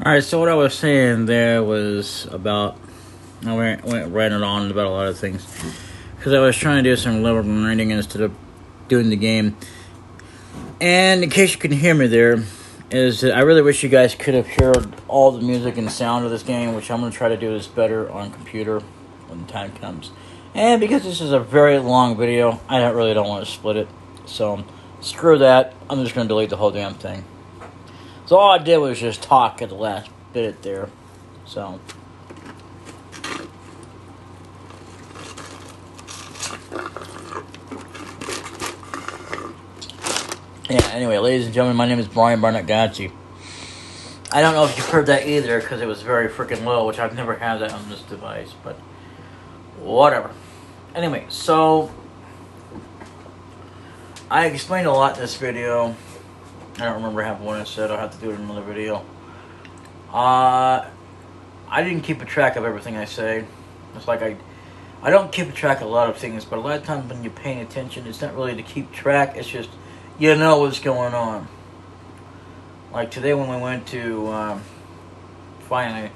Alright, so what I was saying there was about. I went ranting on about a lot of things. Because I was trying to do some level grinding instead of doing the game. And in case you can hear me there, is that I really wish you guys could have heard all the music and sound of this game, which I'm going to try to do this better on computer when the time comes. And because this is a very long video, I don't want to split it. So, screw that. I'm just going to delete the whole damn thing. So all I did was just talk at the last bit there. So. Yeah, anyway, ladies and gentlemen, my name is Brian Barnett Gotchi. I don't know if you've heard that either, because it was very freaking low, which I've never had that on this device, but whatever. Anyway, so I explained a lot in this video. I don't remember half of what I said. I'll have to do it in another video. I didn't keep a track of everything I say. It's like I don't keep a track of a lot of things, but a lot of times when you're paying attention, it's not really to keep track. It's just you know what's going on. Like today when we went to, finally,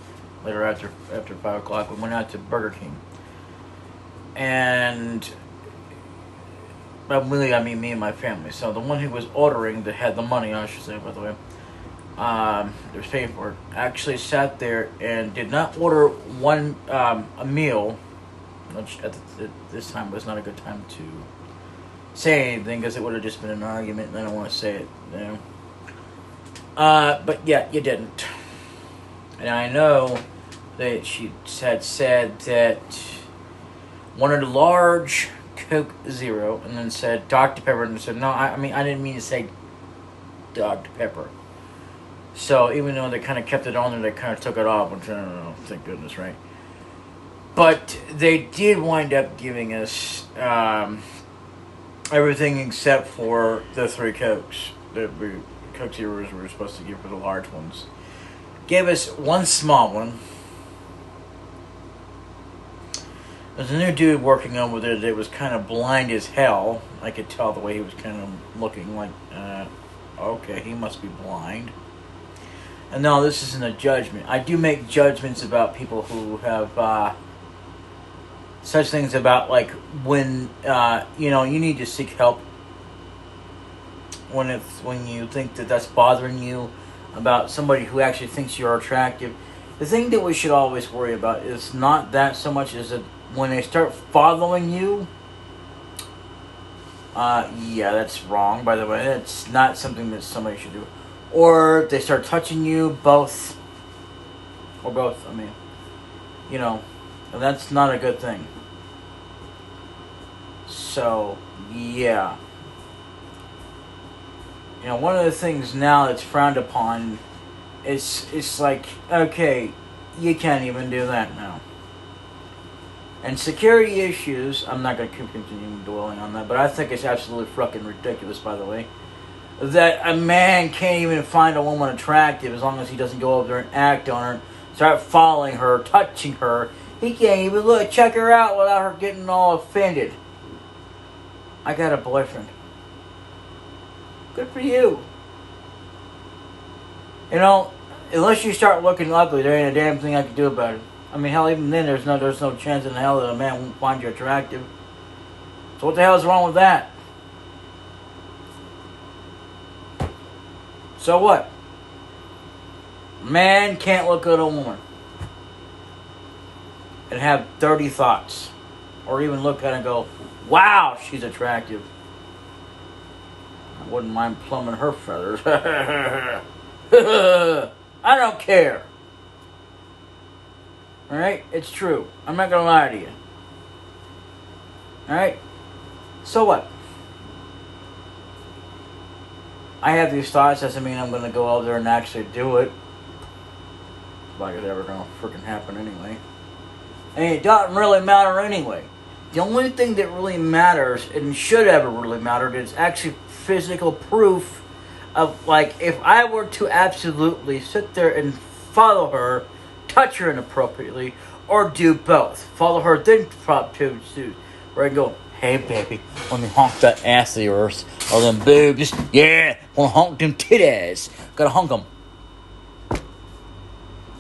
later after 5 o'clock, we went out to Burger King. And, but really I mean me and my family. So the one who was ordering, that had the money, I should say, by the way, that was paying for it, actually sat there and did not order a meal, which at this time was not a good time to say anything, because it would have just been an argument, and I don't want to say it, you know. But yeah, you didn't. And I know that she had said that wanted a large Coke Zero, and then said Dr. Pepper, and said, no, I mean, I didn't mean to say Dr. Pepper. So even though they kind of kept it on there, they kind of took it off, which I don't know, thank goodness, right? But they did wind up giving us everything except for the 3 Cokes that Coke Zeros we were supposed to give for the large ones. Gave us one small one. There's a new dude working over there that was kind of blind as hell. I could tell the way he was kind of looking like, okay, he must be blind. And no, this isn't a judgment. I do make judgments about people who have such things about, like, when, you need to seek help when you think that that's bothering you, about somebody who actually thinks you're attractive. The thing that we should always worry about is not that so much as that when they start following you, yeah, that's wrong, by the way. That's not something that somebody should do. Or they start touching you, both, I mean, and that's not a good thing. So, yeah. One of the things now that's frowned upon, it's like, okay, you can't even do that now. And security issues, I'm not going to continue dwelling on that, but I think it's absolutely fucking ridiculous, by the way, that a man can't even find a woman attractive as long as he doesn't go over there and act on her, start following her, touching her. He can't even check her out without her getting all offended. I got a boyfriend. Good for you. Unless you start looking ugly, there ain't a damn thing I can do about it. I mean, hell, even then, there's no chance in hell that a man won't find you attractive. So what the hell is wrong with that? So what? Man can't look at a woman and have 30 thoughts, or even look at her and go, wow, she's attractive. I wouldn't mind plumbing her feathers. I don't care. Alright? It's true. I'm not gonna lie to you. Alright? So what? I have these thoughts, doesn't mean I'm gonna go out there and actually do it. Like it's ever gonna freaking happen anyway. And it doesn't really matter anyway. The only thing that really matters, and should ever really matter, is actually physical proof of, like, if I were to absolutely sit there and follow her, touch her inappropriately, or do both. Follow her, then prop to where I go, hey baby, let me honk that ass of yours, or them boobs, yeah, wanna honk them titties, gotta honk them.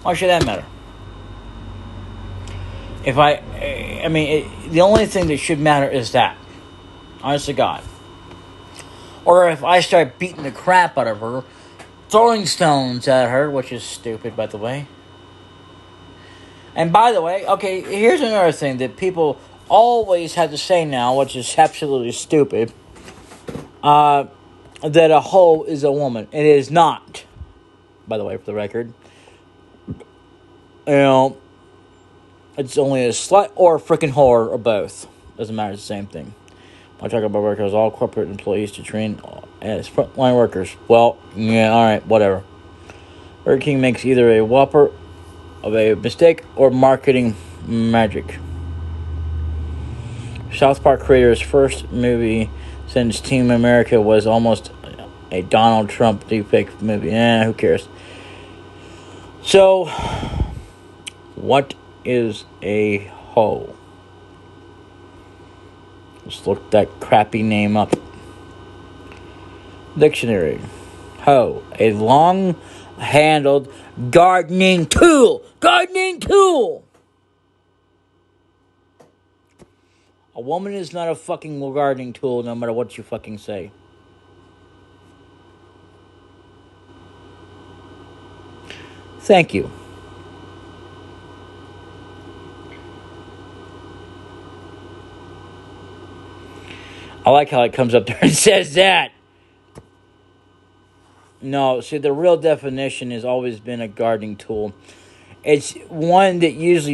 Why should that matter? The only thing that should matter is that. Honest to God. Or if I start beating the crap out of her, throwing stones at her, which is stupid, by the way. And by the way, okay, here's another thing that people always have to say now, which is absolutely stupid. That a hoe is a woman. It is not. By the way, for the record. It's only a slut or a freaking whore or both. Doesn't matter, it's the same thing. I talk about workers, all corporate employees to train as frontline workers. Well, yeah, alright, whatever. Burger King makes either a whopper of a mistake or marketing magic. South Park creator's first movie since Team America was almost a Donald Trump deepfake movie. Who cares? So, what is a hoe? Let's look that crappy name up. Dictionary. Hoe. A long-handled gardening tool. Gardening tool! A woman is not a fucking gardening tool no matter what you fucking say. Thank you. I like how it comes up there and says that. No, see, the real definition has always been a gardening tool. It's one that usually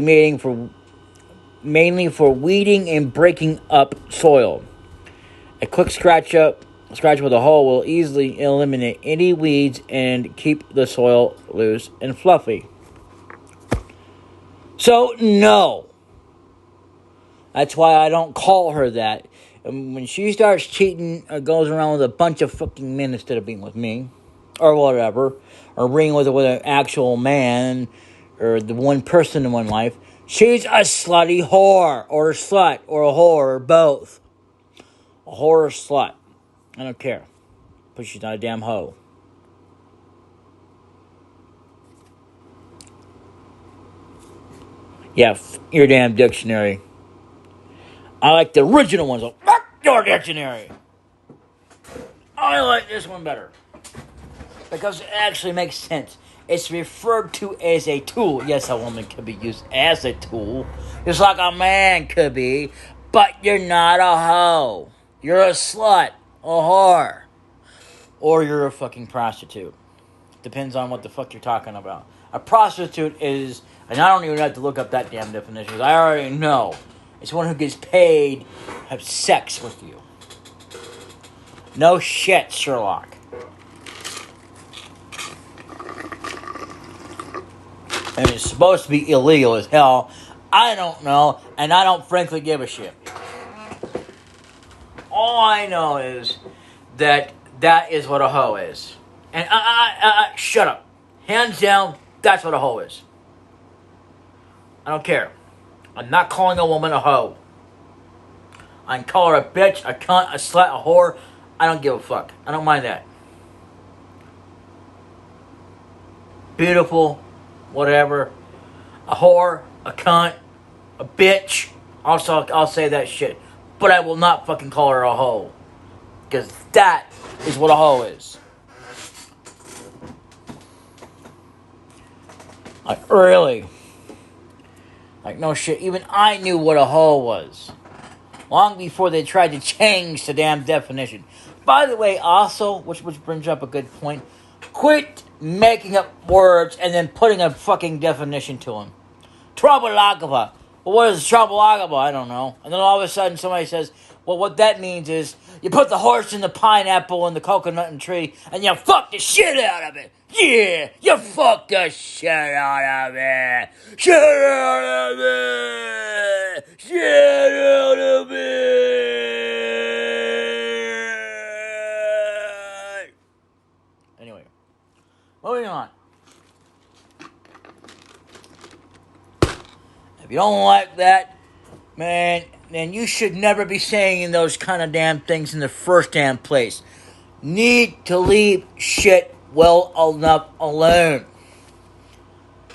mainly for weeding and breaking up soil. A quick scratch with a hoe will easily eliminate any weeds and keep the soil loose and fluffy. So, no. That's why I don't call her that. And when she starts cheating or goes around with a bunch of fucking men instead of being with me, or whatever, or being with an actual man, or the one person in one life, she's a slutty whore, or a slut, or a whore, or both. A whore or slut. I don't care. But she's not a damn hoe. Yeah, your damn dictionary. I like the original ones. Fuck your dictionary. I like this one better. Because it actually makes sense. It's referred to as a tool. Yes, a woman could be used as a tool. Just like a man could be. But you're not a hoe. You're a slut. A whore. Or you're a fucking prostitute. Depends on what the fuck you're talking about. A prostitute is... And I don't even have to look up that damn definition. Because I already know. It's one who gets paid to have sex with you. No shit, Sherlock. And it's supposed to be illegal as hell. I don't know, and I don't frankly give a shit. All I know is that is what a hoe is. And shut up. Hands down, that's what a hoe is. I don't care. I'm not calling a woman a hoe. I can call her a bitch, a cunt, a slut, a whore. I don't give a fuck. I don't mind that. Beautiful, whatever. A whore, a cunt, a bitch. Also, I'll say that shit. But I will not fucking call her a hoe. Because that is what a hoe is. Like, really. Like, no shit. Even I knew what a hoe was. Long before they tried to change the damn definition. By the way, also, which brings up a good point, quit making up words and then putting a fucking definition to them. Trabalagava. Well, what is trabalagava? I don't know. And then all of a sudden somebody says, well, what that means is you put the horse in the pineapple and the coconut and tree and you fuck the shit out of it. Yeah, you fuck the shit out of it. Shit out of it. Shit out of it. Anyway, moving on. If you don't like that, man, then you should never be saying those kind of damn things in the first damn place. Need to leave shit well enough alone.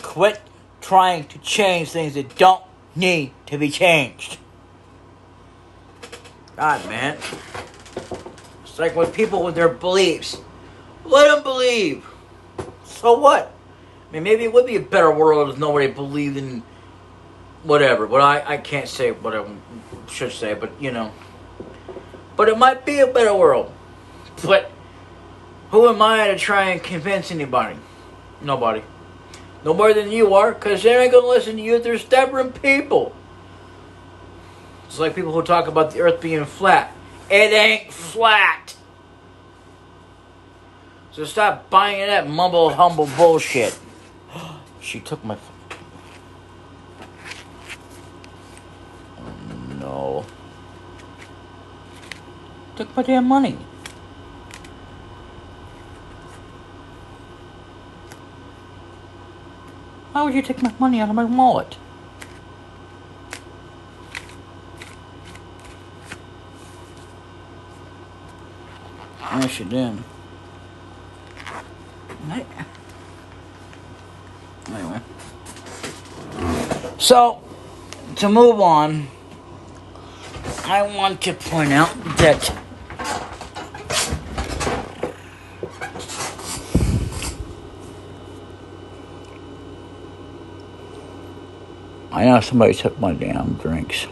quit trying to change things that don't need to be changed. God, man. It's like with people with their beliefs. Let them believe. So what? I mean, maybe it would be a better world if nobody believed in whatever. But I can't say what I should say, but you know. But it might be a better world. But who am I to try and convince anybody? Nobody. No more than you are, because they ain't going to listen to you. They're stubborn people. It's like people who talk about the earth being flat. It ain't flat. So stop buying that mumble humble bullshit. She took my... Oh, no. Took my damn money. Why would you take my money out of my wallet? Yes, you did. Anyway. So, to move on, I want to point out that I know somebody took my damn drinks.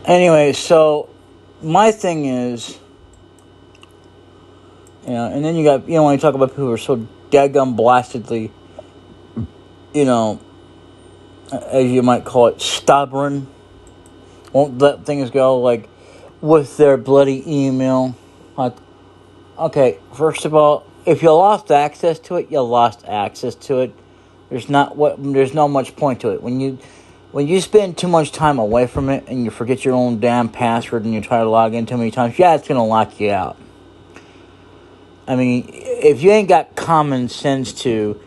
Anyway, so my thing is, you know, and then you got, you know, when you talk about people who are so daggum blastedly, you know, as you might call it, stubborn, won't let things go, like, with their bloody email. Like, okay, first of all, if you lost access to it, you lost access to it. There's no much point to it. When you spend too much time away from it and you forget your own damn password and you try to log in too many times, yeah, it's going to lock you out. I mean, if you ain't got common sense to,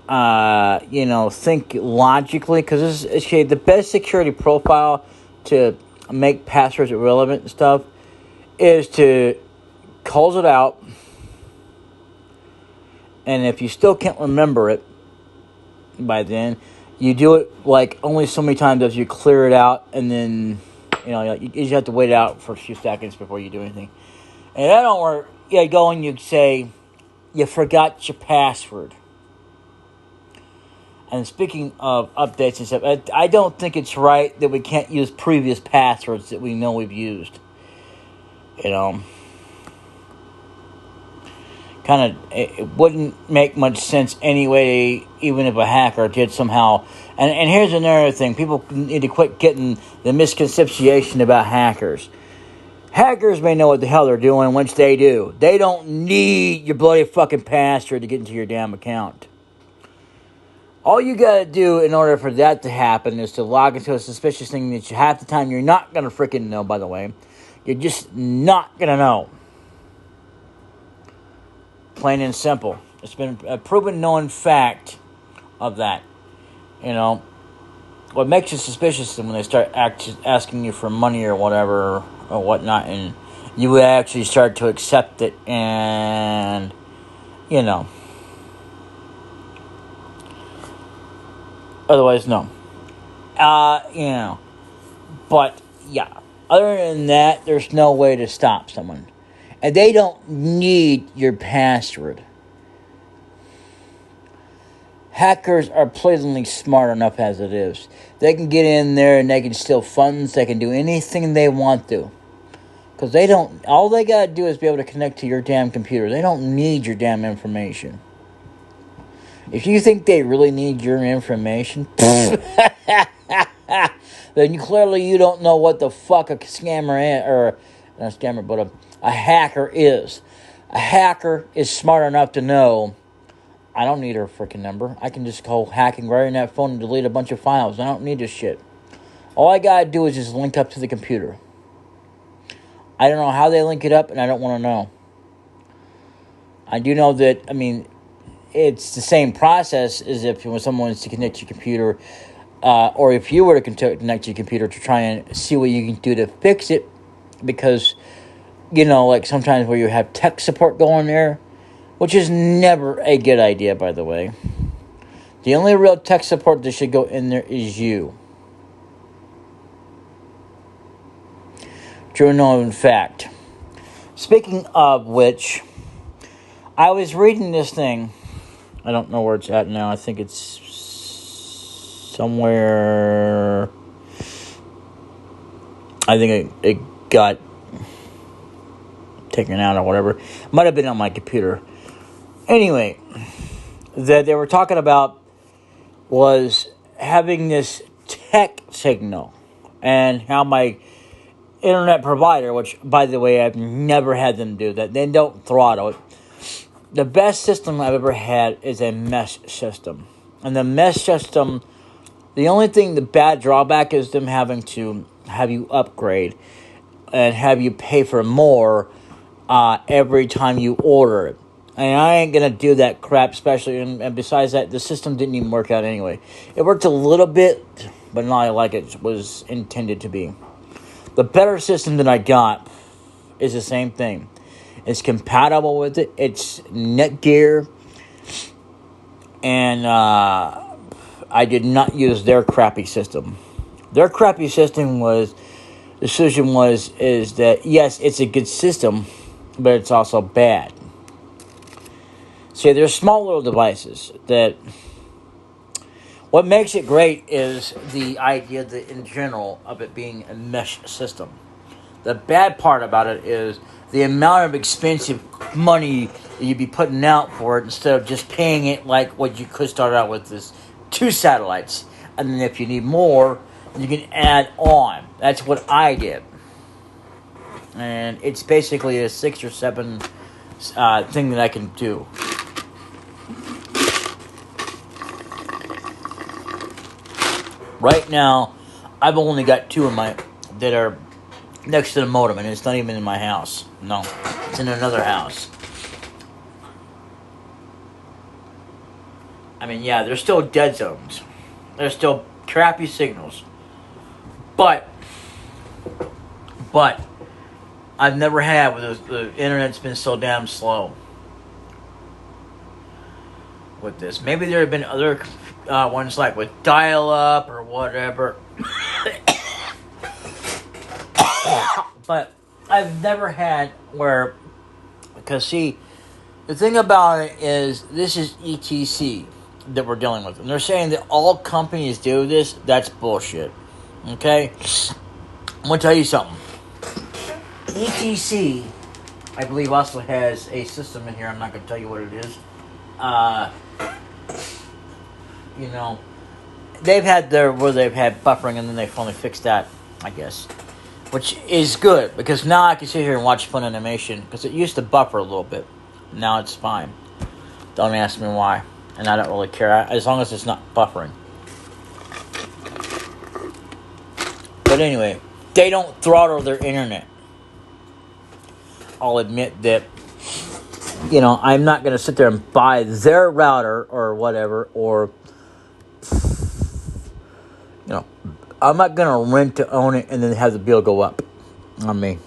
you know, think logically, because the best security profile to make passwords irrelevant and stuff is to close it out. And if you still can't remember it by then, you do it like only so many times as you clear it out, and then, you know, you just have to wait it out for a few seconds before you do anything. And that don't work. You go and you say, you forgot your password. And speaking of updates and stuff, I don't think it's right that we can't use previous passwords that we know we've used. You know, kind of, it wouldn't make much sense anyway, even if a hacker did somehow. And here's another thing. People need to quit getting the misconception about hackers. Hackers may know what the hell they're doing, which they do. They don't need your bloody fucking password to get into your damn account. All you gotta do in order for that to happen is to log into a suspicious thing that half the time you're not gonna freaking know, by the way. You're just not gonna know. Plain and simple. It's been a proven known fact of that. You know, what makes you suspicious is when they start asking you for money or whatever or whatnot, and you would actually start to accept it, and, you know. Otherwise, no. You know. But, yeah. Other than that, there's no way to stop someone. And they don't need your password. Hackers are plainly smart enough as it is. They can get in there and they can steal funds. They can do anything they want to. Because they don't... All they got to do is be able to connect to your damn computer. They don't need your damn information. If you think they really need your information, then clearly you don't know what the fuck a scammer is, or not a scammer, but a hacker is. A hacker is smart enough to know, I don't need her freaking number. I can just go hacking right in that phone and delete a bunch of files. I don't need this shit. All I gotta do is just link up to the computer. I don't know how they link it up, and I don't want to know. I do know that, I mean, it's the same process as if when someone wants to connect to your computer, or if you were to connect to your computer to try and see what you can do to fix it, because, you know, like sometimes where you have tech support going there, which is never a good idea, by the way. The only real tech support that should go in there is you. True known fact. Speaking of which, I was reading this thing. I don't know where it's at now. I think it's somewhere. I think it got taken out or whatever. Might have been on my computer. Anyway, that they were talking about was having this tech signal and how my internet provider, which, by the way, I've never had them do that. They don't throttle it. The best system I've ever had is a mesh system. And the mesh system, the only thing, the bad drawback is them having to have you upgrade and have you pay for more every time you order it. And I ain't going to do that crap, especially, and besides that, the system didn't even work out anyway. It worked a little bit, but not like it was intended to be. The better system that I got is the same thing. It's compatible with it. It's Netgear. And I did not use their crappy system. Their crappy system was, the solution is that, yes, it's a good system, but it's also bad. See, they're small little devices that, what makes it great is the idea that in general of it being a mesh system. The bad part about it is the amount of expensive money that you'd be putting out for it instead of just paying it like what you could start out with is 2 satellites. And then if you need more, you can add on. That's what I did. And it's basically a 6 or 7 thing that I can do. Right now, I've only got 2 of my that are next to the modem, and it's not even in my house. No, it's in another house. I mean, yeah, there's still dead zones. There's still crappy signals. But I've never had where the internet's been so damn slow with this. Maybe there have been other ones like with dial-up or whatever. But I've never had where, because see, the thing about it is this is ETC that we're dealing with. And they're saying that all companies do this. That's bullshit. Okay? I'm going to tell you something. ETC, I believe, also has a system in here. I'm not going to tell you what it is. You know, they've had where they've had buffering, and then they finally fixed that, I guess. Which is good, because now I can sit here and watch fun animation, because it used to buffer a little bit. Now it's fine. Don't ask me why. And I don't really care, as long as it's not buffering. But anyway, they don't throttle their internet. I'll admit that, you know, I'm not going to sit there and buy their router or whatever, or, you know, I'm not going to rent to own it and then have the bill go up on me.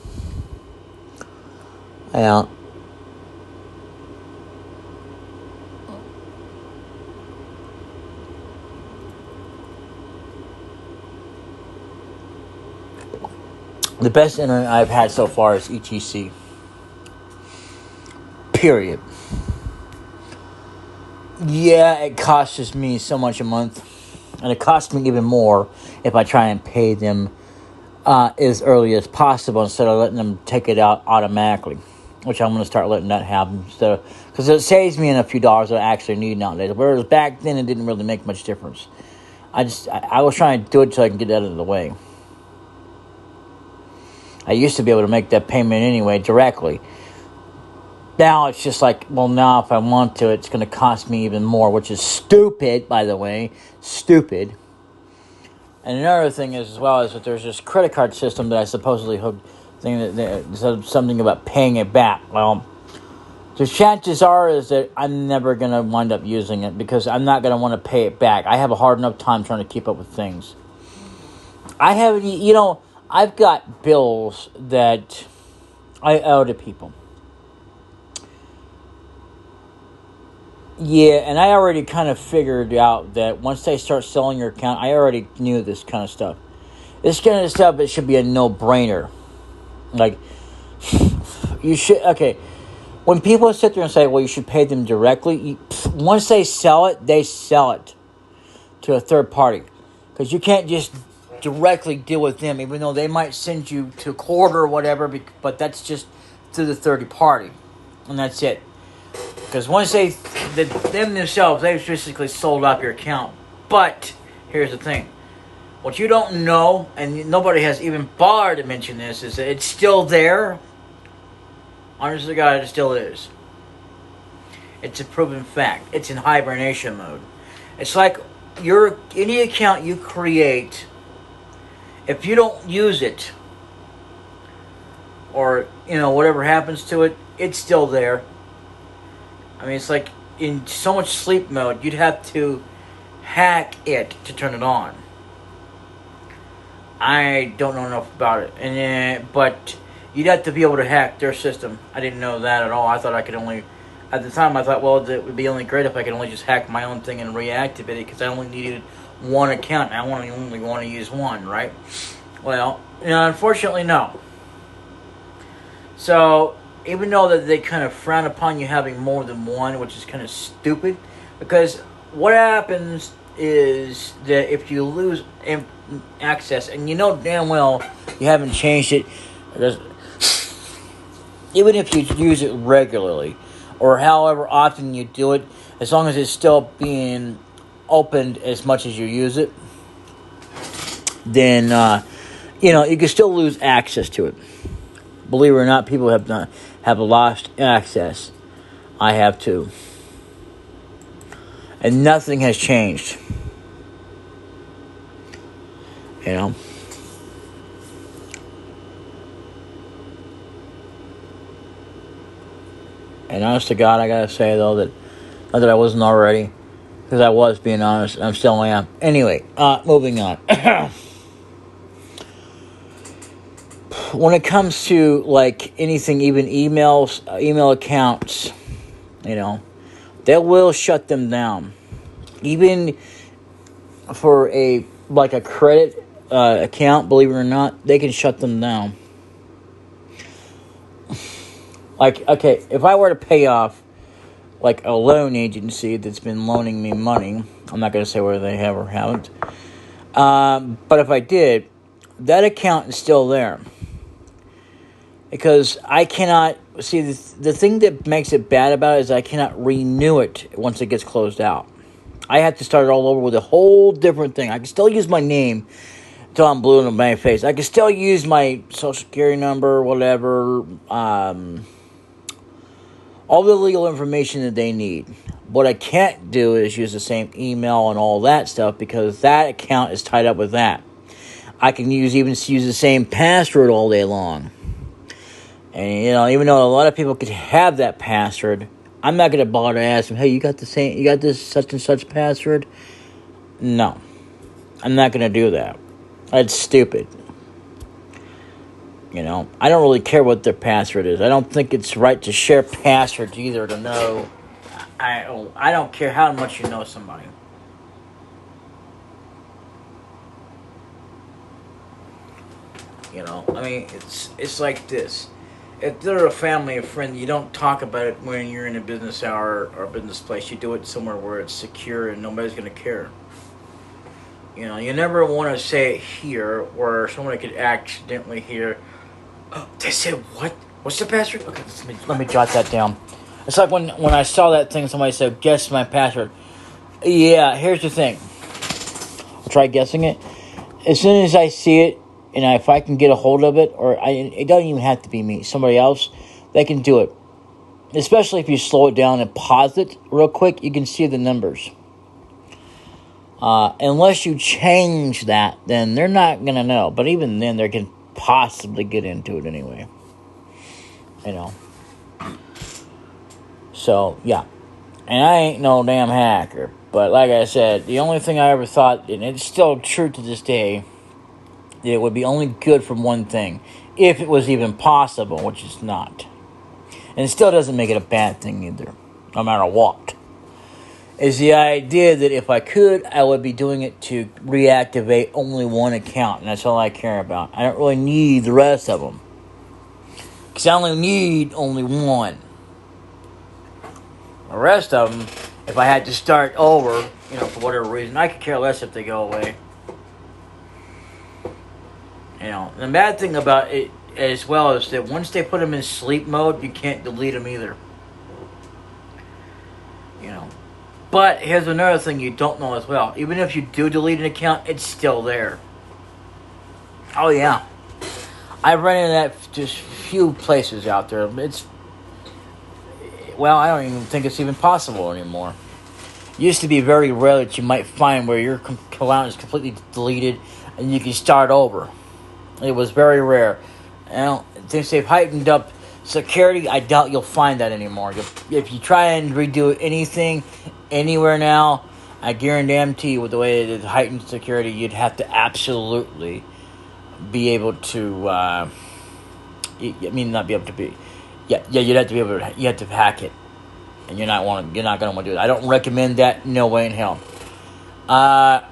Yeah. The best internet I've had so far is ETC. Period. Yeah, it costs me so much a month. And it costs me even more if I try and pay them as early as possible instead of letting them take it out automatically. Which I'm going to start letting that happen. Because it saves me in a few dollars that I actually need nowadays. Whereas back then it didn't really make much difference. I was trying to do it so I can get that out of the way. I used to be able to make that payment anyway directly. Now it's just like, well, now if I want to, it's going to cost me even more, which is stupid, by the way. Stupid. And another thing is, as well, is that there's this credit card system that I supposedly hooked, that said something about paying it back. Well, the chances are is that I'm never going to wind up using it because I'm not going to want to pay it back. I have a hard enough time trying to keep up with things. I've got bills that I owe to people. Yeah, and I already kind of figured out that once they start selling your account, I already knew this kind of stuff. This kind of stuff, it should be a no-brainer. Like, you should, okay, when people sit there and say, well, you should pay them directly, once they sell it to a third party. Because you can't just directly deal with them, even though they might send you to court or whatever, but that's just to the third party. And that's it. Because once them themselves, they've basically sold off your account. But, here's the thing. What you don't know, and nobody has even bothered to mention this, is that it's still there. Honest to God, it still is. It's a proven fact. It's in hibernation mode. It's like any account you create, if you don't use it, or, whatever happens to it, it's still there. I mean, it's like in so much sleep mode, you'd have to hack it to turn it on. I don't know enough about it, but you'd have to be able to hack their system. I didn't know that at all. I thought I could only, at the time, I thought, well, it would be only great if I could only just hack my own thing and reactivate it, because I only needed one account, and I only want to use one, right? Well, unfortunately, no. So, even though that they kind of frown upon you having more than one, which is kind of stupid, because what happens is that if you lose access, and you know damn well you haven't changed it, because even if you use it regularly, or however often you do it, as long as it's still being opened as much as you use it, then, you can still lose access to it. Believe it or not, people have lost access. I have too. And nothing has changed. And honest to God, I gotta say though that, not that I wasn't already, because I was being honest, and I still am. Anyway, moving on. When it comes to like anything, even email accounts, they will shut them down. Even for a credit account, believe it or not, they can shut them down. Like, okay, if I were to pay off like a loan agency that's been loaning me money, I'm not going to say whether they have or haven't, but if I did, that account is still there. Because I cannot, see, the thing that makes it bad about it is I cannot renew it once it gets closed out. I have to start it all over with a whole different thing. I can still use my name until I'm blue in my face. I can still use my social security number, whatever, all the legal information that they need. What I can't do is use the same email and all that stuff, because that account is tied up with that. I can use the same password all day long. And, even though a lot of people could have that password, I'm not going to bother to ask them, hey, you got this such and such password? No. I'm not going to do that. That's stupid. I don't really care what their password is. I don't think it's right to share passwords either to know. I don't care how much you know somebody. I mean, it's like this. If they're a family or friend, you don't talk about it when you're in a business hour or business place. You do it somewhere where it's secure and nobody's going to care. You never want to say it here where somebody could accidentally hear, oh, they said what? What's the password? Okay, let me jot that down. It's like when I saw that thing, somebody said, guess my password. Yeah, here's the thing. I'll try guessing it. As soon as I see it, and if I can get a hold of it, it doesn't even have to be me, somebody else, they can do it. Especially if you slow it down and pause it real quick, you can see the numbers. Unless you change that, then they're not going to know. But even then, they can possibly get into it anyway. So, yeah. And I ain't no damn hacker. But like I said, the only thing I ever thought, and it's still true to this day, it would be only good from one thing, if it was even possible, which is not. And it still doesn't make it a bad thing either, no matter what. is the idea that if I could, I would be doing it to reactivate only one account, and that's all I care about. I don't really need the rest of them, because I only need only one. The rest of them, if I had to start over, for whatever reason, I could care less if they go away. The bad thing about it as well is that once they put them in sleep mode, you can't delete them either. But here's another thing you don't know as well. Even if you do delete an account, it's still there. Oh, yeah. I've run into that just few places out there. I don't even think it's even possible anymore. It used to be very rare that you might find where your account is completely deleted and you can start over. It was very rare. Since they've heightened up security, I doubt you'll find that anymore. If you try and redo anything anywhere now, I guarantee you with the way it is heightened security, you'd have to absolutely be able to, not be able to be, you'd have to be able to, you have to hack it. And you're not going to want to do that. I don't recommend that, no way in hell. But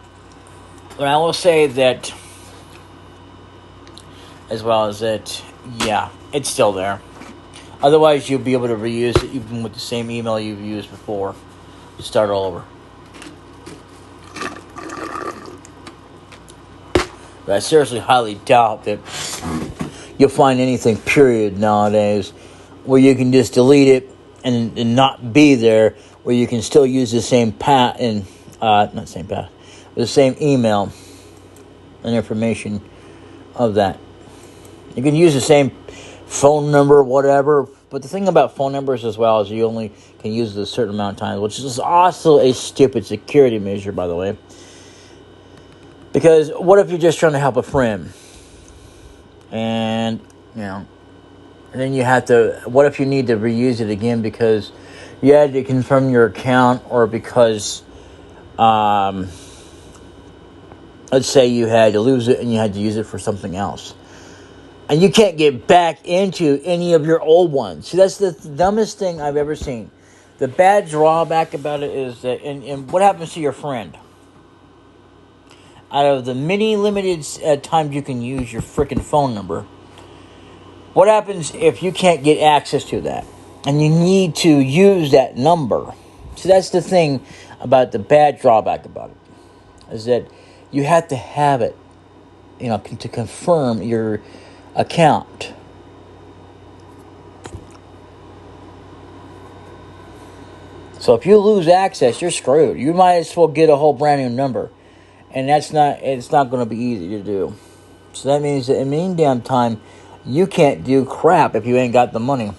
I will say that, as well as that, it's still there. Otherwise, you'll be able to reuse it even with the same email you've used before. Start all over. But I seriously highly doubt that you'll find anything, period, nowadays, where you can just delete it and not be there, where you can still use the same the same email and information of that. You can use the same phone number, whatever. But the thing about phone numbers as well is you only can use it a certain amount of times, which is also a stupid security measure, by the way. Because what if you're just trying to help a friend? And, and then you have to, what if you need to reuse it again because you had to confirm your account, or because, let's say you had to lose it and you had to use it for something else. And you can't get back into any of your old ones. See, that's the dumbest thing I've ever seen. The bad drawback about it is that, and what happens to your friend? Out of the many limited times you can use your freaking phone number, what happens if you can't get access to that? And you need to use that number. See, that's the thing about the bad drawback about it. Is that you have to have it, to confirm your account. So if you lose access, you're screwed. You might as well get a whole brand new number. And it's not going to be easy to do. So that means that in the meantime time, you can't do crap if you ain't got the money.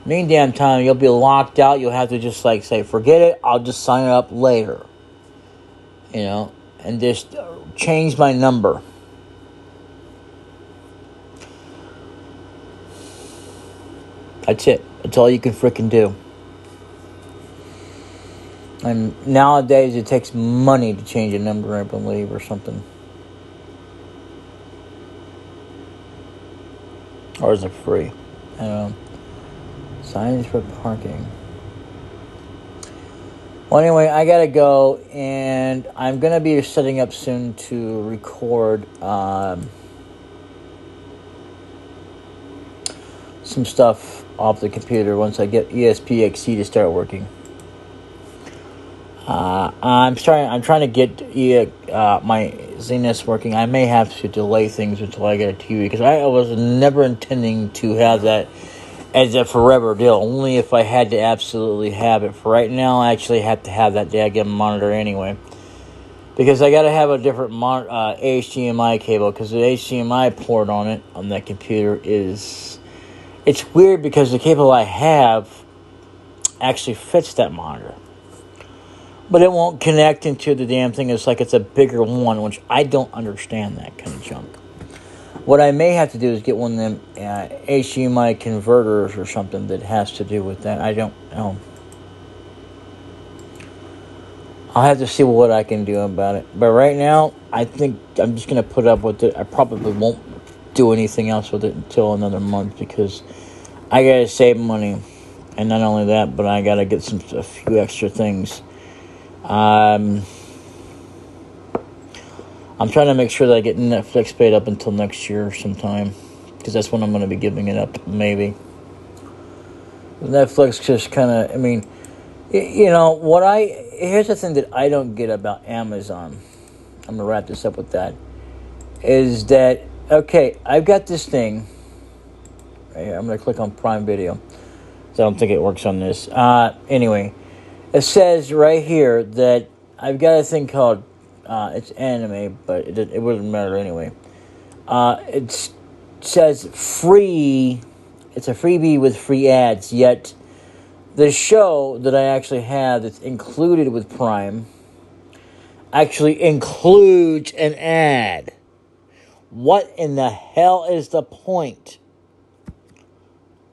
Meantime time, you'll be locked out. You'll have to just say, forget it. I'll just sign it up later. And just change my number. That's it. That's all you can freaking do. And nowadays, it takes money to change a number, I believe, or something. Or is it free? I don't know. Signs for parking. Well, anyway, I gotta go, and I'm gonna be setting up soon to record some stuff off the computer once I get ESPXC to start working. I'm trying to get my Zenus working. I may have to delay things until I get a TV, because I was never intending to have that as a forever deal. Only if I had to absolutely have it. For right now, I actually have to have that daggum monitor anyway, because I got to have a different HDMI cable, because the HDMI port on that computer it's weird, because the cable I have actually fits that monitor. But it won't connect into the damn thing. It's like it's a bigger one, which I don't understand that kind of junk. What I may have to do is get one of them HDMI converters or something that has to do with that. I don't know. I'll have to see what I can do about it. But right now, I think I'm just going to put up with it. I probably won't do anything else with it until another month, because I got to save money. And not only that, but I gotta get a few extra things. I'm trying to make sure that I get Netflix paid up until next year sometime, because that's when I'm going to be giving it up, maybe. Netflix just kind of, I mean, here's the thing that I don't get about Amazon. I'm going to wrap this up with that. Is that, okay, I've got this thing. Right here, I'm going to click on Prime Video. So I don't think it works on this. Anyway, it says right here that I've got a thing called, it's anime, but it wouldn't matter anyway. It says free. It's a freebie with free ads, yet the show that I actually have that's included with Prime actually includes an ad. What in the hell is the point?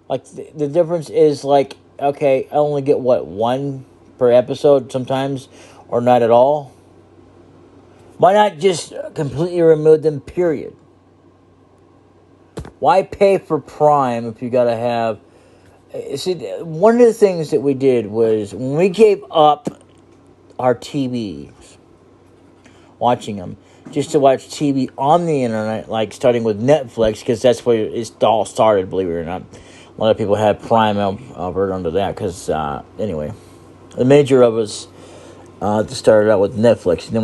Like, the difference is, like, okay, I only get, one per episode sometimes, or not at all? Why not just completely remove them, period? Why pay for Prime if you gotta have... See, one of the things that we did was, when we gave up our TVs, watching them, just to watch TV on the internet, like starting with Netflix, because that's where it all started, believe it or not. A lot of people had Prime over under that, because, anyway, the major of us started out with Netflix, and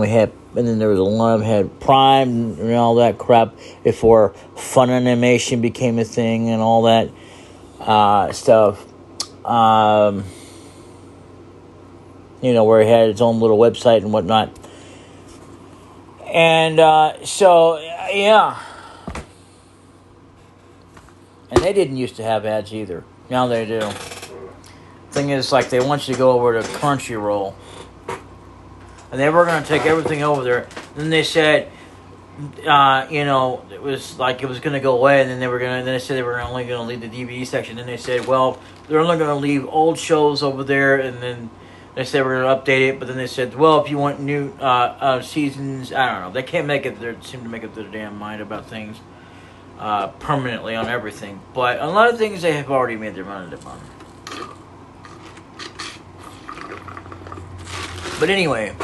then there was a lot of them had Prime and all that crap before Fun Animation became a thing and all that stuff. Where it had its own little website and whatnot. And so, yeah. And they didn't used to have ads either. Now they do. Thing is, like, they want you to go over to Crunchyroll. And they were going to take everything over there. Then they said, it was like it was going to go away. And then they said they were only going to leave the DVD section. Then they said, well, they're only going to leave old shows over there. And then they said we're going to update it. But then they said, well, if you want new seasons, I don't know. They can't seem to make up their damn mind about things permanently on everything. But a lot of things they have already made their mind up on. But anyway,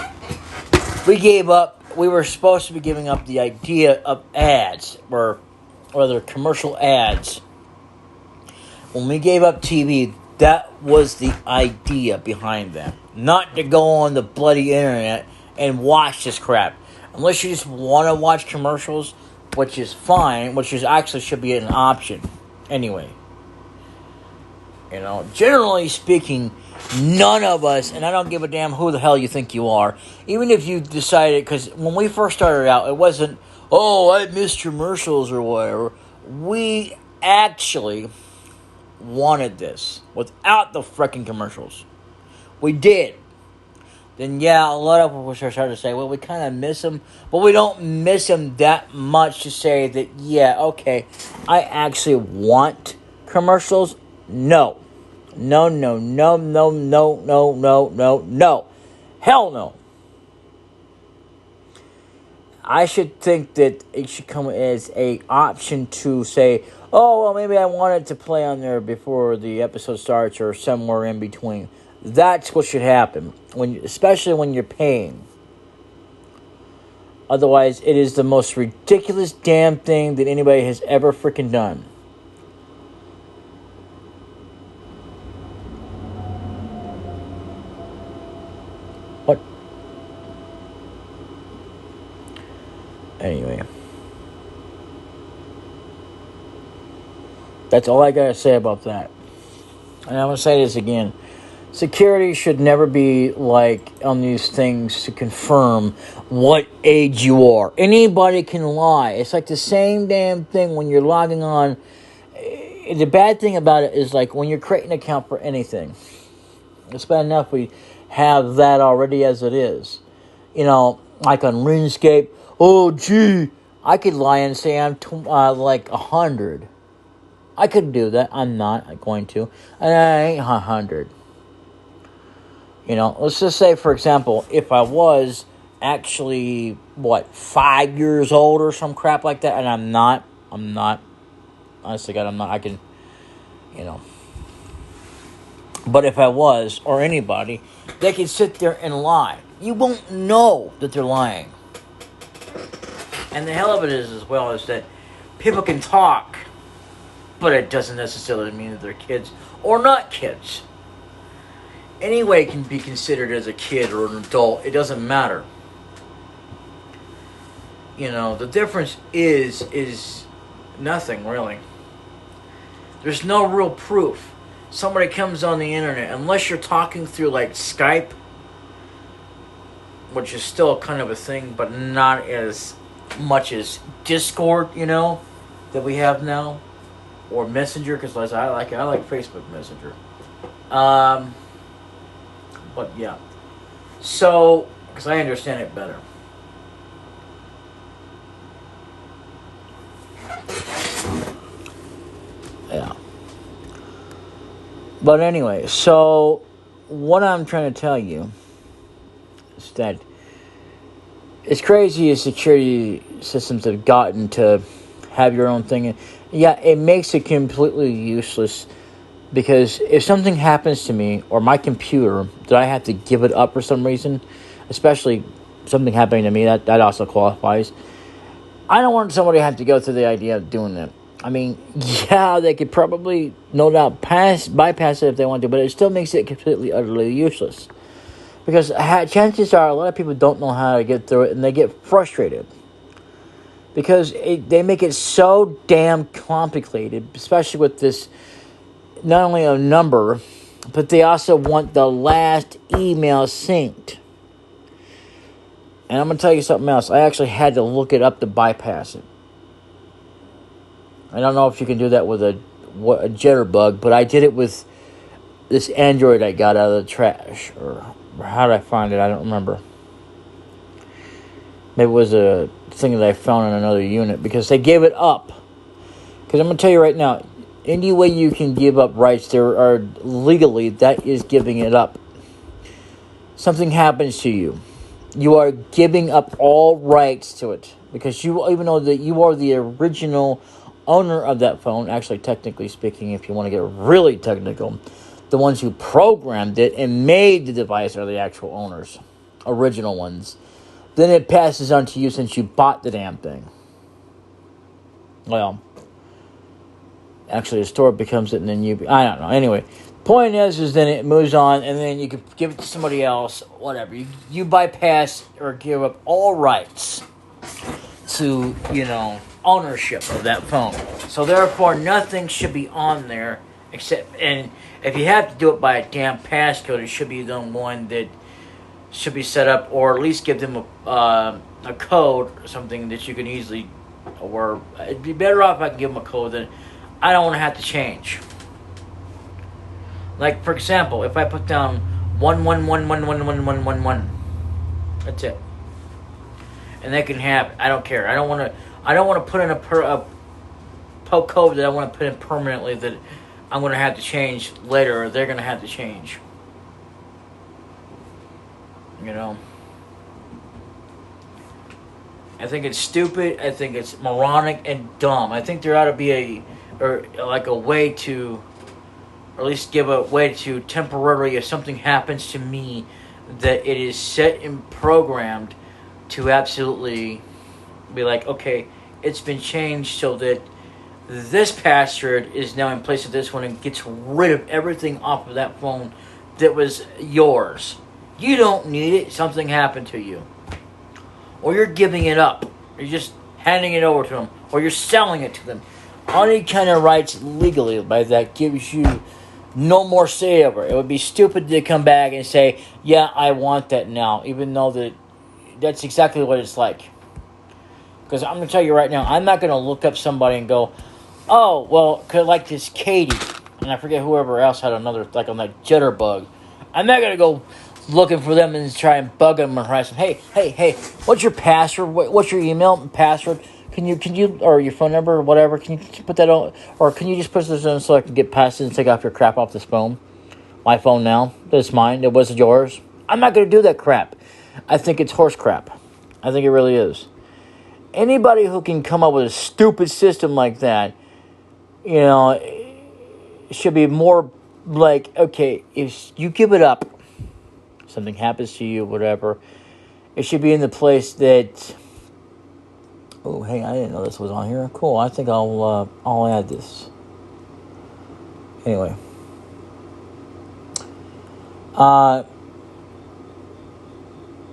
we were supposed to be giving up the idea of ads, or rather commercial ads. When we gave up TV, that was the idea behind that. Not to go on the bloody internet and watch this crap. Unless you just want to watch commercials, which is fine, which is actually should be an option. Anyway. Generally speaking, none of us, and I don't give a damn who the hell you think you are, even if you decided, because when we first started out, it wasn't, oh, I miss commercials or whatever. We actually wanted this without the freaking commercials. We did. Then, yeah, a lot of people started to say, well, we kind of miss them, but we don't miss them that much to say that, yeah, okay, I actually want commercials. No. No. Hell no. I should think that it should come as a option to say, oh, well, maybe I want it to play on there before the episode starts or somewhere in between. That's what should happen, especially when you're paying. Otherwise, it is the most ridiculous damn thing that anybody has ever freaking done. Anyway, that's all I gotta say about that. And I'm gonna say this again. Security should never be like on these things to confirm what age you are. Anybody can lie. It's like the same damn thing when you're logging on. The bad thing about it is, like, when you're creating an account for anything, it's bad enough we have that already as it is. Like on RuneScape. Oh, gee, I could lie and say I'm like 100. I could do that. I'm not going to. And I ain't 100. Let's just say, for example, if I was actually, 5 years old or some crap like that, and I'm not. Honestly, God, I'm not. I can, But if I was, or anybody, they can sit there and lie. You won't know that they're lying. And the hell of it is, as well, is that people can talk, but it doesn't necessarily mean that they're kids or not kids. Anybody can be considered as a kid or an adult. It doesn't matter. You know, the difference is nothing, really. There's no real proof. Somebody comes on the internet, unless you're talking through like Skype, which is still kind of a thing, but not as much as Discord, you know, that we have now, or Messenger, because I like Facebook Messenger. But yeah, so because I understand it better. Yeah. But anyway, so what I'm trying to tell you is that as crazy as security systems have gotten to have your own thing, yeah, it makes it completely useless, because if something happens to me or my computer that I have to give it up for some reason, especially something happening to me, that also qualifies. I don't want somebody to have to go through the idea of doing that. I mean, yeah, they could probably, no doubt, bypass it if they want to, but it still makes it completely, utterly useless. Because chances are a lot of people don't know how to get through it, and they get frustrated. Because they make it so damn complicated, especially with this, not only a number, but they also want the last email synced. And I'm going to tell you something else. I actually had to look it up to bypass it. I don't know if you can do that with a Jitterbug, but I did it with this Android I got out of the trash. Or how did I find it? I don't remember. Maybe it was a thing that I found in another unit, because they gave it up. Because I'm going to tell you right now, any way you can give up rights, there are legally, that is giving it up. Something happens to you, you are giving up all rights to it, because you, even though that you are the original owner of that phone, actually technically speaking, if you want to get really technical, the ones who programmed it and made the device are the actual owners, original ones. Then it passes on to you since you bought the damn thing. Well, actually the store becomes it, and then I don't know. Anyway, point is then it moves on, and then you can give it to somebody else, whatever. You bypass or give up all rights to, ownership of that phone. So therefore, nothing should be on there except, and if you have to do it by a damn passcode, it should be the one that should be set up, or at least give them a code or something that you can easily, or it'd be better off if I can give them a code that I don't want to have to change. Like, for example, if I put down 111111111, that's it, and they can have it. I don't care. I don't want to put in a code that I want to put in permanently that I'm going to have to change later, or they're going to have to change. I think it's stupid. I think it's moronic and dumb. I think there ought to be a way to, or at least give a way to temporarily, if something happens to me, that it is set and programmed to absolutely be like, okay, it's been changed so that this password is now in place of this one, and gets rid of everything off of that phone that was yours. You don't need it. Something happened to you. Or you're giving it up. You're just handing it over to them. Or you're selling it to them. Any kind of rights legally by that gives you no more say over it. It would be stupid to come back and say, yeah, I want that now. Even though that's exactly what it's like. Because I'm going to tell you right now, I'm not going to look up somebody and go, oh, well, like this Katie. And I forget whoever else had another, like on that Jitterbug. I'm not going to go looking for them and try and bug them and harass them. Hey, what's your password? What's your email and password? Can you, or your phone number or whatever, can you put that on, or can you just put this in so I can get past it and take off your crap off this phone? My phone now, it's mine, it wasn't yours. I'm not going to do that crap. I think it's horse crap. I think it really is. Anybody who can come up with a stupid system like that, should be more like, okay, if you give it up, something happens to you, whatever, it should be in the place that. Oh, hey, I didn't know this was on here. Cool. I think I'll add this. Anyway.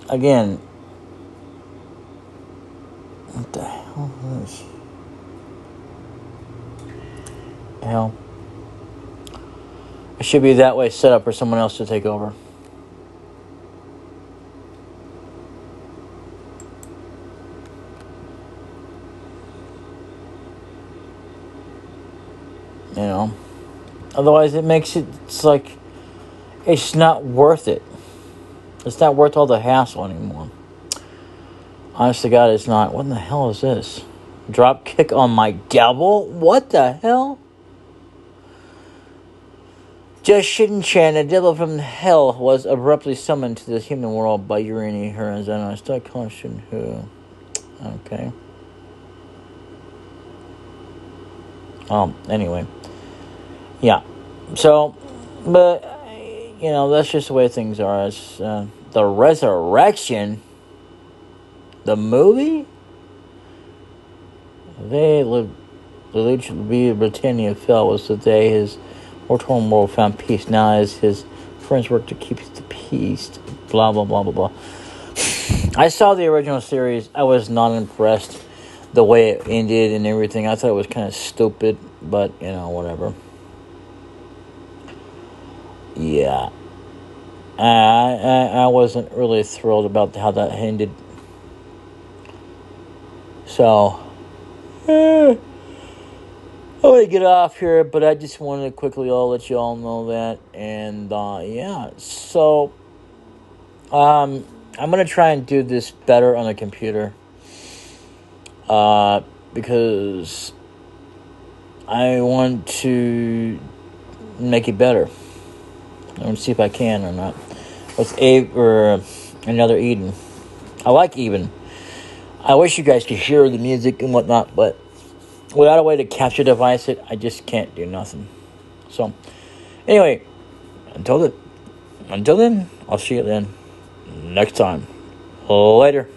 Again, what the hell is this? Hell. It should be that way set up for someone else to take over. You know? Otherwise, it's like, it's not worth it. It's not worth all the hassle anymore. Honest to God, it's not. What in the hell is this? Drop kick on my devil? What the hell? Just Shin-chan, a devil from hell, was abruptly summoned to the human world by Urini Hiranzano. I still question who. Okay. Anyway. Yeah. So, but, that's just the way things are. It's, the Resurrection, the movie? The Lucha Britannia fell was the day his war-torn world found peace. Now as his friends work to keep the peace, blah, blah, blah, blah, blah. I saw the original series. I was not impressed the way it ended and everything. I thought it was kind of stupid, but, whatever. Yeah. I wasn't really thrilled about how that ended. So, I'm going to get off here, but I just wanted to quickly let you all know that. And, yeah. So, I'm going to try and do this better on the computer. Because I want to make it better. I want to see if I can or not. With Abe or another Eden. I like Eben. I wish you guys could hear the music and whatnot, but without a way to capture device it, I just can't do nothing. So, anyway, until then, I'll see you then next time. Later.